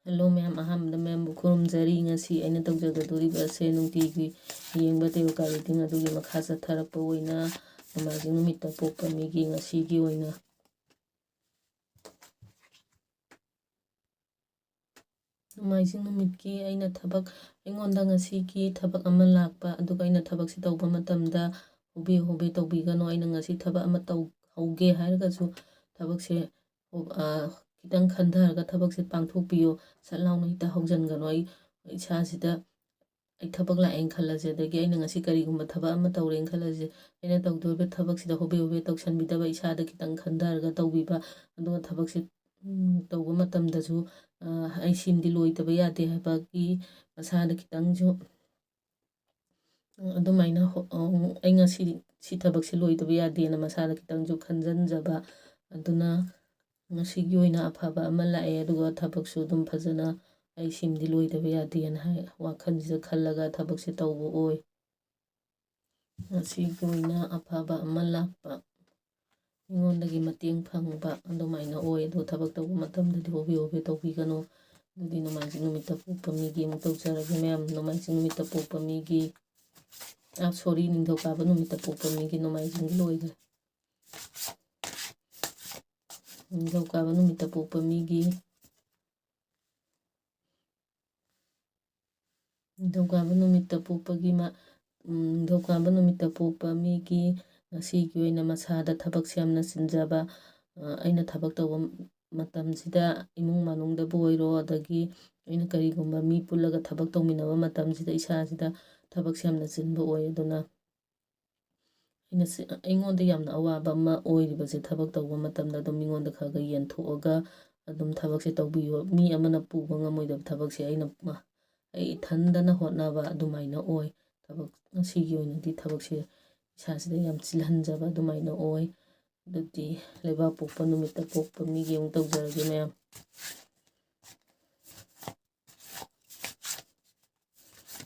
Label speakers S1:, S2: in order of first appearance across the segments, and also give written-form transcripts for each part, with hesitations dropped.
S1: Hello ꯃꯌꯥꯝ, ꯑꯍꯥꯟꯕꯗ ꯃꯌꯥꯝꯕꯨ ꯈꯨꯔꯨꯝꯖꯔꯤ꯫ ꯉꯁꯤ ꯑꯩꯅ ꯇꯧꯖꯒꯗꯣꯔꯤꯕ ꯑꯁꯦ ꯅꯨꯡꯇꯤꯒꯤ ꯌꯦꯡꯕ ꯇꯦꯔꯣꯀꯥ ꯔꯤꯗꯤꯡ ꯑꯗꯨꯒꯤ ꯃꯈꯥ ꯆꯠꯊꯔꯛꯄ ꯑꯣꯏꯅ ꯅꯣꯡꯃꯥꯏꯖꯤꯡ ꯅꯨꯃꯤꯠꯇ ꯄꯣꯛꯄ ꯃꯤꯒꯤ ꯉꯁꯤꯒꯤ ꯑꯣꯏꯅ ꯅꯣꯡꯃꯥꯏꯖꯤꯡ ꯅꯨꯃꯤꯠꯀꯤ ꯑꯩꯉꯣꯟꯗ ꯉꯁꯤꯒꯤ ꯊꯕꯛ ꯑꯃ ꯂꯥꯛꯄ, ꯑꯗꯨꯒ ꯑꯩꯅ ꯊꯕꯛꯁꯤ ꯇꯧꯕ ꯃꯇꯝꯗ ꯍꯣꯕꯦ ꯍꯣꯕꯦ ꯇꯧꯕꯤꯒꯅꯨ꯫ ꯑꯩꯅ ꯉꯁꯤ ꯊꯕꯛ ꯑꯃ ꯍꯧꯒꯦ ꯍꯥꯏꯔꯒꯁꯨ ꯊꯕꯛꯁꯦ ꯈꯤꯇꯪ ꯈꯟꯊꯔꯒ ꯊꯕꯛꯁꯦ ꯄꯥꯡꯊꯣꯛꯄꯤꯌꯨ꯫ ꯁꯠ ꯂꯥꯎꯅ ꯍꯦꯛꯇ ꯍꯧꯖꯤꯟꯒꯅꯨ꯫ ꯑꯩ ꯏꯁꯥꯁꯤꯗ ꯑꯩ ꯊꯕꯛ ꯂꯥꯛꯑꯦꯅ ꯈꯜꯂꯁꯦ, ꯑꯗꯒꯤ ꯑꯩꯅ ꯉꯁꯤ ꯀꯔꯤꯒꯨꯝꯕ ꯊꯕꯛ ꯑꯃ ꯇꯧꯔꯦꯅ ꯈꯜꯂꯁꯦ, ꯑꯩꯅ ꯇꯧꯗꯣꯔꯤꯕ ꯊꯕꯛꯁꯤꯗ ꯍꯣꯕꯦ ꯍꯣꯕꯦ ꯇꯧꯁꯟꯕꯤꯗꯕ, ꯏꯁꯥꯗ ꯈꯤꯇꯪ ꯈꯟꯊꯔꯒ ꯇꯧꯕꯤꯕ, ꯑꯗꯨꯒ ꯊꯕꯛꯁꯦ ꯇꯧꯕ ꯃꯇꯝꯗꯁꯨ ꯑꯩ ꯁꯤꯃꯗꯤ ꯂꯣꯏꯗꯕ ꯌꯥꯗꯦ ꯍꯥꯏꯕꯒꯤ ꯃꯁꯥꯗ ꯈꯤꯇꯪꯁꯨ ꯑꯗꯨꯃꯥꯏꯅ ꯑꯩ ꯉꯁꯤ ꯁꯤ ꯊꯕꯛꯁꯦ ꯂꯣꯏꯗꯕ ꯌꯥꯗꯦꯅ ꯃꯁꯥꯗ ꯈꯤꯇꯪꯁꯨ ꯈꯟꯖꯟꯖꯕ꯫ ꯑꯗꯨꯅ ꯉꯁꯤꯒꯤ ꯑꯣꯏꯅ ꯑꯐꯕ ꯑꯃ ꯂꯥꯛꯑꯦ, ꯑꯗꯨꯒ ꯊꯕꯛꯁꯨ ꯑꯗꯨꯝ ꯐꯖꯅ ꯑꯩ ꯁꯤꯃꯗꯤ ꯂꯣꯏꯗꯕ ꯌꯥꯗꯦꯅ ꯋꯥꯈꯜꯁꯤꯗ ꯈꯜꯂꯒ ꯊꯕꯛꯁꯦ ꯇꯧꯕ ꯑꯣꯏ꯫ ꯉꯁꯤꯒꯤ ꯑꯣꯏꯅ ꯑꯐꯕ ꯑꯃ ꯂꯥꯛꯄ, ꯃꯤꯉꯣꯟꯗꯒꯤ ꯃꯇꯦꯡ ꯐꯪꯕ ꯑꯗꯨꯃꯥꯏꯅ ꯑꯣꯏ꯫ ꯑꯗꯣ ꯊꯕꯛ ꯇꯧꯕ ꯃꯇꯝꯗꯗꯤ ꯍꯣꯕꯦ ꯍꯣꯕꯦ ꯇꯧꯕꯤꯒꯅꯨ꯫ ꯑꯗꯨꯗꯤ ꯅꯣꯡꯃꯥꯏꯖꯤꯡ ꯅꯨꯃꯤꯠꯇ ꯄꯣꯛꯄ ꯃꯤꯒꯤ ꯑꯃꯨꯛ ꯇꯧꯖꯔꯒꯦ ꯃꯌꯥꯝ꯫ ꯅꯣꯡꯃꯥꯏꯖꯤꯡ ꯅꯨꯃꯤꯠꯇ ꯄꯣꯛꯄ ꯃꯤꯒꯤ ꯅꯤꯡꯊꯧꯀꯥꯕ ꯅꯨꯃꯤꯠꯇ ꯄꯣꯛꯄ ꯃꯤꯒꯤ ꯅꯣꯡꯃꯥꯏꯖꯤꯡꯒꯤ ꯂꯣꯏꯈ꯭ꯔꯦ꯫ ꯅꯤꯡꯊꯧꯀꯥꯕ ꯅꯨꯃꯤꯠꯇ ꯄꯣꯛꯄ ꯃꯤꯒꯤ ꯅꯤꯡꯊꯧꯀꯥꯕ ꯅꯨꯃꯤꯠꯇ ꯄꯣꯛꯄ ꯃꯤꯒꯤ ꯉꯁꯤꯒꯤ ꯑꯣꯏꯅ ꯃꯁꯥꯗ ꯊꯕꯛꯁꯦ ꯌꯥꯝꯅ ꯆꯤꯟꯖꯕ, ꯑꯩꯅ ꯊꯕꯛ ꯇꯧꯕ ꯃꯇꯝꯁꯤꯗ ꯏꯃꯨꯡ ꯃꯅꯨꯡꯗꯕꯨ ꯑꯣꯏꯔꯣ, ꯑꯗꯒꯤ ꯑꯩꯅ ꯀꯔꯤꯒꯨꯝꯕ ꯃꯤ ꯄꯨꯜꯂꯒ ꯊꯕꯛ ꯇꯧꯃꯤꯟꯅꯕ ꯃꯇꯝꯁꯤꯗ ꯏꯁꯥꯁꯤꯗ ꯊꯕꯛꯁꯦ ꯌꯥꯝꯅ ꯆꯤꯟꯕ ꯑꯣꯏ꯫ ꯑꯗꯨꯅ ꯑꯩꯉꯣꯟꯗ ꯌꯥꯝꯅ ꯑꯋꯥꯕ ꯑꯃ ꯑꯣꯏꯔꯤꯕꯁꯦ, ꯊꯕꯛ ꯇꯧꯕ ꯃꯇꯝꯗ ꯑꯗꯨꯝ ꯃꯤꯉꯣꯟꯗ ꯈꯔ ꯈꯔ ꯌꯦꯟꯊꯣꯛꯑꯒ ꯑꯗꯨꯝ ꯊꯕꯛꯁꯦ ꯇꯧꯕꯤꯌꯨ꯫ ꯃꯤ ꯑꯃꯅ ꯄꯨꯕ ꯉꯝꯃꯣꯏꯗꯕ ꯊꯕꯛꯁꯦ ꯑꯩ ꯏꯊꯟꯗꯅ ꯍꯣꯠꯅꯕ ꯑꯗꯨꯃꯥꯏꯅ ꯑꯣꯏ꯫ ꯉꯁꯤꯒꯤ ꯑꯣꯏꯅꯗꯤ ꯊꯕꯛꯁꯦ ꯏꯁꯥꯁꯤꯗ ꯌꯥꯝ ꯆꯤꯜꯍꯟꯖꯕ ꯑꯗꯨꯃꯥꯏꯅ ꯑꯣꯏ꯫ ꯑꯗꯨꯗꯤ ꯂꯩꯕꯥꯛꯄꯣꯛꯄ ꯅꯨꯃꯤꯠꯇ ꯄꯣꯛꯄ ꯃꯤꯒꯤ ꯑꯃꯨꯛ ꯇꯧꯖꯔꯒꯦ ꯃꯌꯥꯝ꯫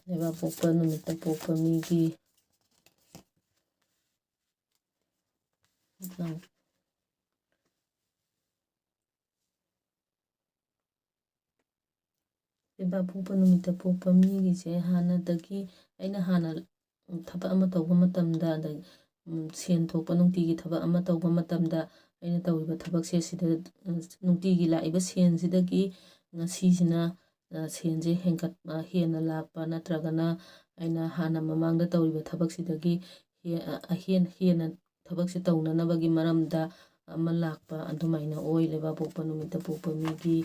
S1: ꯂꯩꯕꯥꯛꯄꯣꯛꯄ ꯅꯨꯃꯤꯠꯇ ꯄꯣꯛꯄ ꯃꯤꯒꯤ ꯂꯩꯕꯥꯛꯄꯣꯛꯄ ꯅꯨꯃꯤꯠꯇ ꯄꯣꯛꯄ ꯃꯤꯒꯤꯁꯦ ꯍꯥꯟꯅꯗꯒꯤ ꯑꯩꯅ ꯍꯥꯟꯅ ꯊꯕꯛ ꯑꯃ ꯇꯧꯕ ꯃꯇꯝꯗ, ꯑꯗꯒꯤ ꯁꯦꯟ ꯊꯣꯛꯄ ꯅꯨꯡꯇꯤꯒꯤ ꯊꯕꯛ ꯑꯃ ꯇꯧꯕ ꯃꯇꯝꯗ, ꯑꯩꯅ ꯇꯧꯔꯤꯕ ꯊꯕꯛꯁꯦ ꯁꯤꯗ ꯅꯨꯡꯇꯤꯒꯤ ꯂꯥꯛꯏꯕ ꯁꯦꯟꯁꯤꯗꯒꯤ ꯉꯁꯤꯁꯤꯅ ꯁꯦꯟꯁꯦ ꯍꯦꯟꯅ ꯂꯥꯛꯄ, ꯅꯠꯇ꯭ꯔꯒꯅ ꯑꯩꯅ ꯍꯥꯟꯅ ꯃꯃꯥꯡꯗ ꯇꯧꯔꯤꯕ ꯊꯕꯛꯁꯤꯗꯒꯤ ꯍꯦꯟꯅ ꯊꯕꯛꯁꯦ ꯇꯧꯅꯅꯕꯒꯤ ꯃꯔꯝꯗ ꯑꯃ ꯂꯥꯛꯄ ꯑꯗꯨꯃꯥꯏꯅ ꯑꯣꯏ ꯂꯩꯕꯥꯛꯄꯣꯛꯄ ꯅꯨꯃꯤꯠꯇ ꯄꯣꯛꯄ ꯃꯤꯒꯤ꯫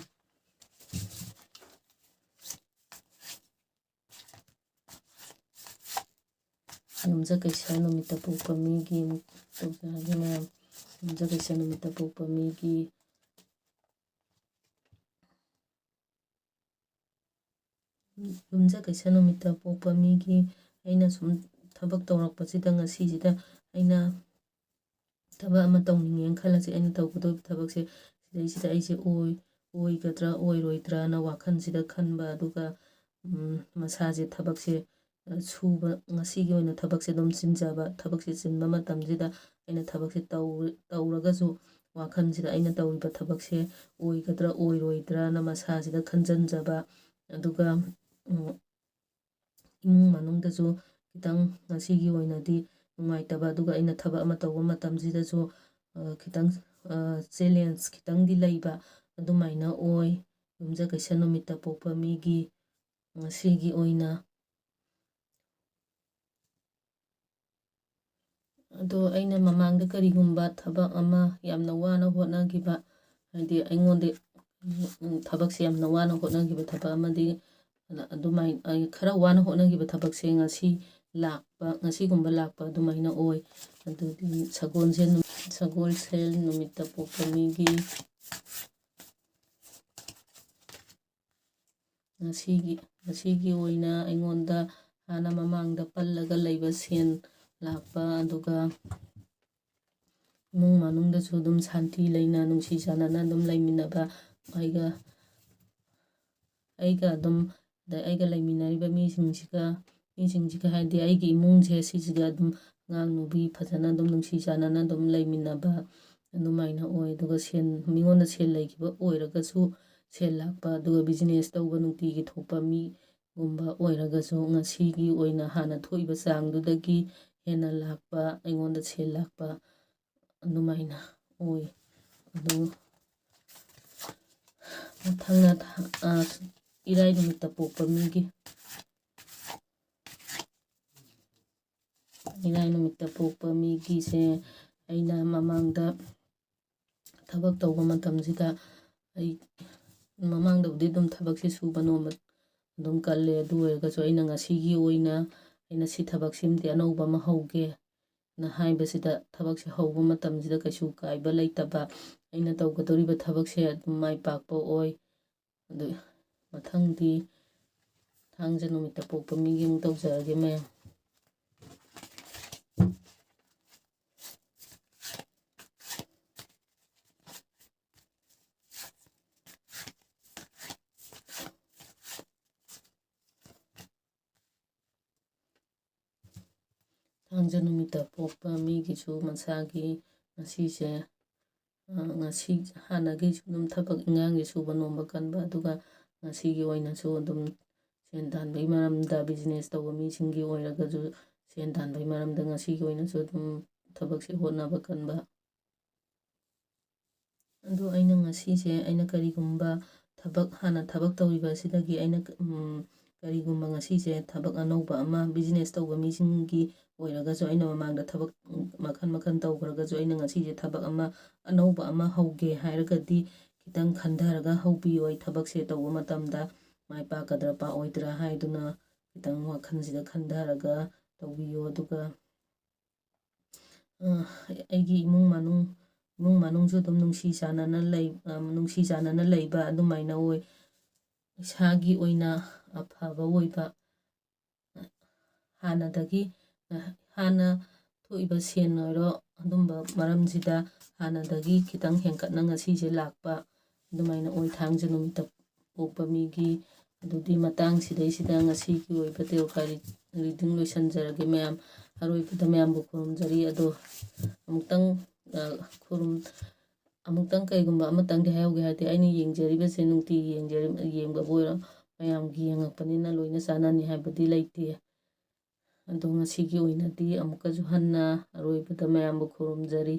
S1: ꯌꯨꯝꯖꯀꯩꯁ ꯅꯨꯃꯤꯠꯇ ꯄꯣꯛꯄ ꯃꯤꯒꯤ ꯑꯃꯨꯛ ꯇꯧꯖꯔꯒꯦ ꯃꯌꯥꯝ꯫ ꯌꯨꯝꯖꯀꯩꯁ ꯅꯨꯃꯤꯠꯇ ꯄꯣꯛꯄ ꯃꯤꯒꯤ ꯌꯨꯝꯖꯀꯩꯁ ꯅꯨꯃꯤꯠꯇ ꯄꯣꯛꯄ ꯃꯤꯒꯤ ꯑꯩꯅ ꯁꯨꯝꯊꯕꯛ ꯇꯧꯔꯛꯄꯁꯤꯗ ꯉꯁꯤꯁꯤꯗ ꯑꯩꯅ ꯊꯕꯛ ꯑꯃ ꯇꯧꯅꯤꯡꯉꯦꯅ ꯈꯜꯂꯁꯤ, ꯑꯩꯅ ꯇꯧꯒꯗꯧꯔꯤꯕ ꯊꯕꯛꯁꯦ ꯁꯤꯗꯩꯁꯤꯗ ꯑꯩꯁꯦ ꯑꯣꯏꯒꯗ꯭ꯔꯥ ꯑꯣꯏꯔꯣꯏꯗ꯭ꯔꯥꯅ ꯋꯥꯈꯜꯁꯤꯗ ꯈꯟꯕ, ꯑꯗꯨꯒ ꯃꯁꯥꯁꯦ ꯊꯕꯛꯁꯦ ꯉꯁꯤꯒꯤ ꯑꯣꯏꯅ ꯊꯕꯛꯁꯦ ꯑꯗꯨꯝ ꯆꯤꯟꯖꯕ꯫ ꯊꯕꯛꯁꯦ ꯆꯤꯟꯕ ꯃꯇꯝꯁꯤꯗ ꯑꯩꯅ ꯊꯕꯛꯁꯦ ꯇꯧꯔꯒꯁꯨ ꯋꯥꯈꯜꯁꯤꯗ ꯑꯩꯅ ꯇꯧꯔꯤꯕ ꯊꯕꯛꯁꯦ ꯑꯣꯏꯒꯗ꯭ꯔꯥ ꯑꯣꯏꯔꯣꯏꯗ꯭ꯔꯥꯅ ꯃꯁꯥꯁꯤꯗ ꯈꯟꯖꯟꯖꯕ, ꯑꯗꯨꯒ ꯏꯃꯨꯡ ꯃꯅꯨꯡꯗꯁꯨ ꯈꯤꯇꯪ ꯉꯁꯤꯒꯤ ꯑꯣꯏꯅꯗꯤ ꯅꯨꯡꯉꯥꯏꯇꯕ, ꯑꯗꯨꯒ ꯑꯩꯅ ꯊꯕꯛ ꯑꯃ ꯇꯧꯕ ꯃꯇꯝꯁꯤꯗꯁꯨ ꯈꯤꯇꯪ ꯆꯦꯂꯦꯟꯖ ꯈꯤꯇꯪꯗꯤ ꯂꯩꯕ ꯑꯗꯨꯃꯥꯏꯅ ꯑꯣꯏ ꯌꯨꯝꯖꯀꯩꯁ ꯅꯨꯃꯤꯠꯇ ꯄꯣꯛꯄ ꯃꯤꯒꯤ ꯉꯁꯤꯒꯤ ꯑꯣꯏꯅ꯫ ꯑꯗꯣ ꯑꯩꯅ ꯃꯃꯥꯡꯗ ꯀꯔꯤꯒꯨꯝꯕꯊꯕꯛ ꯑꯃ ꯌꯥꯝꯅ ꯋꯥꯅ ꯍꯣꯠꯅꯈꯤꯕ, ꯍꯥꯏꯗꯤ ꯑꯩꯉꯣꯟꯗ ꯊꯕꯛꯁꯦ ꯌꯥꯝꯅ ꯋꯥꯅ ꯍꯣꯠꯅꯈꯤꯕ ꯊꯕꯛ ꯑꯃꯗꯤ ꯑꯗꯨꯃꯥꯏꯅ ꯈꯔ ꯋꯥꯅ ꯍꯣꯠꯅꯈꯤꯕ ꯊꯕꯛꯁꯦ ꯉꯁꯤꯒꯨꯝꯕ ꯂꯥꯛꯄ ꯑꯗꯨꯃꯥꯏꯅ ꯑꯣꯏ꯫ ꯑꯗꯨꯗꯤ ꯁꯒꯣꯜꯁꯦꯜ ꯅꯨꯃꯤꯠꯇ ꯄꯣꯛꯄ ꯃꯤꯒꯤ ꯉꯁꯤꯒꯤ ꯑꯣꯏꯅ ꯑꯩꯉꯣꯟꯗ ꯍꯥꯟꯅ ꯃꯃꯥꯡꯗ ꯄꯜꯂꯒ ꯂꯩꯕ ꯁꯦꯟ ꯂꯥꯛꯄ, ꯑꯗꯨꯒ ꯏꯃꯨꯡ ꯃꯅꯨꯡꯗꯁꯨ ꯑꯗꯨꯝ ꯁꯥꯟꯇꯤ ꯂꯩꯅ ꯅꯨꯡꯁꯤ ꯆꯥꯟꯅꯅ ꯑꯗꯨꯝ ꯂꯩꯃꯤꯟꯅꯕ, ꯑꯩꯒ ꯂꯩꯃꯤꯟꯅꯔꯤꯕ ꯃꯤꯁꯤꯡꯁꯤꯒ ꯍꯥꯏꯗꯤ ꯑꯩꯒꯤ ꯏꯃꯨꯡꯁꯦ ꯁꯤꯁꯤꯒ ꯑꯗꯨꯝ ꯑꯉꯥꯡ ꯅꯨꯕꯤ ꯐꯖꯅ ꯑꯗꯨꯝ ꯅꯨꯡꯁꯤ ꯆꯥꯟꯅꯅ ꯑꯗꯨꯝ ꯂꯩꯃꯤꯟꯅꯕ ꯑꯗꯨꯃꯥꯏꯅ ꯑꯣꯏ꯫ ꯑꯗꯨꯒ ꯃꯤꯉꯣꯟꯗ ꯁꯦꯟ ꯂꯩꯈꯤꯕ ꯑꯣꯏꯔꯒꯁꯨ ꯁꯦꯜ ꯂꯥꯛꯄ ꯑꯗꯨꯒ ꯕꯤꯖꯤꯅꯦꯁ ꯇꯧꯕ ꯅꯨꯡꯇꯤꯒꯤ ꯊꯣꯛꯄ ꯃꯤꯒꯨꯝꯕ ꯑꯣꯏꯔꯒꯁꯨ ꯉꯁꯤꯒꯤ ꯑꯣꯏꯅ ꯍꯥꯟꯅ ꯊꯣꯛꯏꯕ ꯆꯥꯡꯗꯨꯗꯒꯤ ꯍꯦꯟꯅ ꯂꯥꯛꯄ ꯑꯩꯉꯣꯟꯗ ꯁꯦꯜ ꯂꯥꯛꯄ ꯑꯗꯨꯃꯥꯏꯅ ꯑꯣꯏ ꯑꯗꯨ ꯃꯊꯪꯅ ꯏꯔꯥꯏ ꯅꯨꯃꯤꯠꯇ ꯄꯣꯛꯄ ꯃꯤꯒꯤ ꯏꯔꯥꯏ ꯅꯨꯃꯤꯠꯇ ꯄꯣꯛꯄ ꯃꯤꯒꯤꯁꯦ ꯑꯩꯅ ꯃꯃꯥꯡꯗ ꯊꯕꯛ ꯇꯧꯕ ꯃꯇꯝꯁꯤꯗ ꯑꯩ ꯃꯃꯥꯡꯗꯕꯨꯗꯤ ꯑꯗꯨꯝ ꯊꯕꯛꯁꯦ ꯁꯨꯕ ꯅꯣꯝꯕ ꯑꯗꯨꯝ ꯀꯜꯂꯦ ꯑꯗꯨ ꯑꯣꯏꯔꯒꯁꯨ ꯑꯩꯅ ꯉꯁꯤꯒꯤ ꯑꯣꯏꯅ ꯑꯩꯅ ꯁꯤ ꯊꯕꯛꯁꯤꯃꯗꯤ ꯑꯅꯧꯕ ꯑꯃ ꯍꯧꯒꯦ ꯅ ꯍꯥꯏꯕꯁꯤꯗ ꯊꯕꯛꯁꯦ ꯍꯧꯕ ꯃꯇꯝꯁꯤꯗ ꯀꯩꯁꯨ ꯀꯥꯏꯕ ꯂꯩꯇꯕ ꯑꯩꯅ ꯇꯧꯒꯗꯧꯔꯤꯕ ꯊꯕꯛꯁꯦ ꯑꯗꯨꯝ ꯃꯥꯏ ꯄꯥꯛꯄ ꯑꯣꯏ ꯑꯗꯨ ꯃꯊꯪꯗꯤ ꯊꯥꯡꯖ ꯅꯨꯃꯤꯠꯇ ꯄꯣꯛꯄ ꯃꯤꯒꯤ ꯑꯃꯨꯛ ꯇꯧꯖꯔꯒꯦ ꯃꯌꯥꯝ꯫ ꯊꯥꯡꯖ ꯅꯨꯃꯤꯠꯇ ꯄꯣꯛꯄ ꯃꯤꯒꯤꯁꯨ ꯃꯁꯥꯒꯤ ꯉꯁꯤꯁꯦ ꯉꯁꯤ ꯍꯥꯟꯅꯒꯤꯁꯨ ꯑꯗꯨꯝ ꯊꯕꯛ ꯏꯟꯈꯥꯡꯒꯤ ꯁꯨꯕ ꯅꯣꯝꯕ ꯀꯟꯕ ꯑꯗꯨꯒ ꯉꯁꯤꯒꯤ ꯑꯣꯏꯅꯁꯨ ꯑꯗꯨꯝ ꯁꯦꯟ ꯇꯥꯟꯕꯒꯤ ꯃꯔꯝꯗ ꯕꯤꯖꯤꯅꯦꯁ ꯇꯧꯕ ꯃꯤꯁꯤꯡꯒꯤ ꯑꯣꯏꯔꯒꯁꯨ ꯁꯦꯟ ꯇꯥꯟꯕꯒꯤ ꯃꯔꯝꯗ ꯉꯁꯤꯒꯤ ꯑꯣꯏꯅꯁꯨ ꯑꯗꯨꯝ ꯊꯕꯛꯁꯦ ꯍꯣꯠꯅꯕ ꯀꯟꯕ ꯑꯗꯣ ꯑꯩꯅ ꯉꯁꯤꯁꯦ ꯑꯩꯅ ꯀꯔꯤꯒꯨꯝꯕ ꯍꯥꯟꯅ ꯊꯕꯛ ꯇꯧꯔꯤꯕ ꯑꯁꯤꯗꯒꯤ ꯑꯩꯅ ꯀꯔꯤꯒꯨꯝꯕ ꯉꯁꯤꯁꯦ ꯊꯕꯛ ꯑꯅꯧꯕ ꯑꯃ ꯕꯤꯖꯤꯅꯦꯁ ꯇꯧꯕ ꯃꯤꯁꯤꯡꯒꯤ ꯑꯣꯏꯔꯒꯁꯨ ꯑꯩꯅ ꯃꯃꯥꯡꯗ ꯊꯕꯛ ꯃꯈꯜ ꯃꯈꯜ ꯇꯧꯈ꯭ꯔꯒꯁꯨ ꯑꯩꯅ ꯉꯁꯤꯁꯦ ꯊꯕꯛ ꯑꯃ ꯑꯅꯧꯕ ꯑꯃ ꯍꯧꯒꯦ ꯍꯥꯏꯔꯒꯗꯤ ꯈꯤꯇꯪ ꯈꯟꯊꯔꯒ ꯍꯧꯕꯤꯌꯨ ꯑꯩ ꯊꯕꯛꯁꯦ ꯇꯧꯕ ꯃꯇꯝꯗ ꯃꯥꯏ ꯄꯥꯛꯀꯗ꯭ꯔꯥ ꯄꯥꯛꯑꯣꯏꯗ꯭ꯔꯥ ꯍꯥꯏꯗꯨꯅ ꯈꯤꯇꯪ ꯋꯥꯈꯜꯁꯤꯗ ꯈꯟꯊꯔꯒ ꯇꯧꯕꯤꯌꯨ ꯑꯗꯨꯒ ꯑꯩꯒꯤ ꯏꯃꯨꯡ ꯃꯅꯨꯡꯁꯨ ꯑꯗꯨꯝ ꯅꯨꯡꯁꯤ ꯆꯥꯟꯅꯅ ꯂꯩꯕ ꯑꯗꯨꯃꯥꯏꯅ ꯑꯣꯏ ꯏꯁꯥꯒꯤ ꯑꯣꯏꯅ ꯑꯐꯕ ꯑꯣꯏꯕ ꯍꯥꯟꯅ ꯊꯣꯛꯏꯕ ꯁꯦꯟ ꯑꯣꯏꯔꯣ ꯑꯗꯨꯝꯕ ꯃꯔꯝꯁꯤꯗ ꯍꯥꯟꯅꯗꯒꯤ ꯈꯤꯇꯪ ꯍꯦꯟꯀꯠꯅ ꯉꯁꯤꯁꯦ ꯂꯥꯛꯄ ꯑꯗꯨꯃꯥꯏꯅ ꯑꯣꯏ ꯊꯥꯡꯖ ꯅꯨꯃꯤꯠꯇ ꯄꯣꯛꯄ ꯃꯤꯒꯤ ꯑꯗꯨꯗꯤ ꯃꯇꯥꯡꯁꯤꯗꯩꯁꯤꯗ ꯉꯁꯤꯒꯤ ꯑꯣꯏꯕ ꯇꯦꯔꯣꯀꯥ ꯔꯤꯗꯤꯡ ꯂꯣꯏꯁꯤꯟꯖꯔꯒꯦ ꯃꯌꯥꯝ ꯑꯔꯣꯏꯕꯗ ꯃꯌꯥꯝꯕꯨ ꯈꯨꯔꯨꯝꯖꯔꯤ ꯑꯗꯣ ꯑꯃꯨꯛꯇꯪ ꯀꯩꯒꯨꯝꯕ ꯑꯃꯇꯪꯗꯤ ꯍꯥꯏꯍꯧꯒꯦ ꯍꯥꯏꯔꯗꯤ ꯑꯩꯅ ꯌꯦꯡꯖꯔꯤꯕꯁꯦ ꯅꯨꯡꯇꯤꯒꯤ ꯌꯦꯡꯕꯕꯨ ꯑꯣꯏꯔꯣ ꯃꯌꯥꯝꯒꯤ ꯌꯦꯡꯉꯛꯄꯅꯤꯅ ꯂꯣꯏꯅ ꯆꯥꯟꯅꯅꯤ ꯍꯥꯏꯕꯗꯤ ꯂꯩꯇꯦ ꯑꯗꯣ ꯉꯁꯤꯒꯤ ꯑꯣꯏꯅꯗꯤ ꯑꯃꯨꯛꯀꯁꯨ ꯍꯟꯅ ꯑꯔꯣꯏꯕꯗ ꯃꯌꯥꯝꯕꯨ ꯈꯨꯔꯨꯝꯖꯔꯤ꯫